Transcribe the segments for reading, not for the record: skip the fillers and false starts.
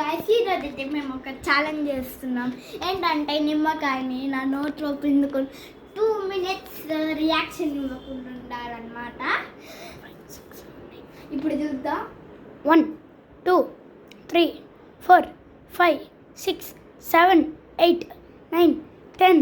Guys ఈరోజు అయితే మేము ఒక ఛాలెంజ్ చేస్తున్నాం. ఏంటంటే నిమ్మకాయని నా నోట్లో పిండుకొని 2 minutes రియాక్షన్ ఇవ్వకుండా ఉండాలన్నమాట. ఇప్పుడు చూద్దాం. 1 2 3 4 5 6 7 8 9 10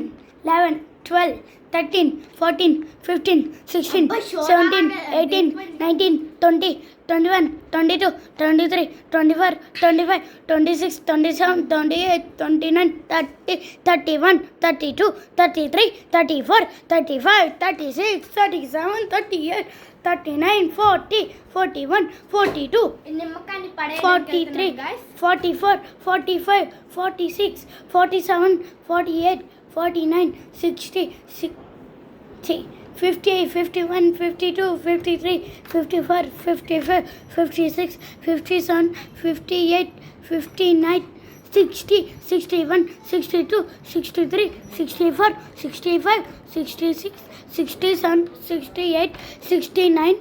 11 12 13 14 15 16 17 18 19 20 21 22 23 24 25 26 27 28 29 30 31 32 33 34 35 36 37 38 39 40 41 42 నిమ్మకాయని పడే 43 44 45 46 47 48 49 60 50 51 52 53 54 55 56 57 58 59 60 61 62 63 64 65 66 67 68 69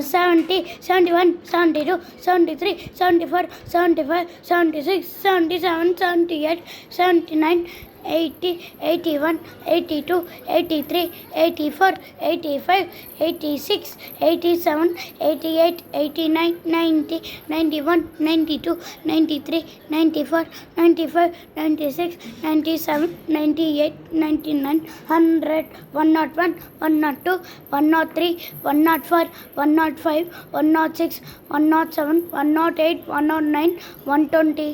70 71 72 73 74 75 76 77 78 79 80 81 82 83 84 85 86 87 88 89 90 91 92 93 94 95 96 97 98 99 100 101 102 103 104 105 106 107 108 109 120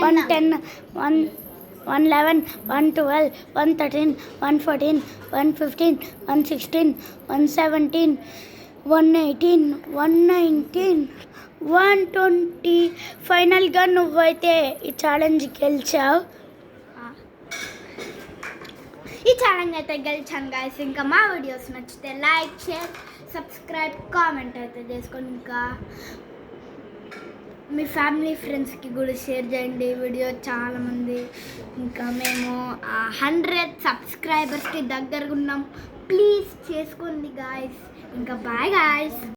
110 111 112 113 114 115 116 117 118 119 120 ఫైనల్గా నువ్వైతే ఈ ఛాలెంజ్ గెలిచావు. ఈ ఛాలెంజ్ అయితే గెలిచాను గాయస్. ఇంకా మా వీడియోస్ నచ్చితే లైక్ షేర్ సబ్స్క్రైబ్ కామెంట్ అయితే చేసుకొని ఇంకా మీ ఫ్యామిలీ ఫ్రెండ్స్కి కూడా షేర్ చేయండి వీడియో. చాలామంది ఇంకా మేము 100 సబ్స్క్రైబర్స్కి దగ్గరగా ఉన్నాం. ప్లీజ్ చేసుకోండి గాయస్. ఇంకా బాయ్ గాయస్.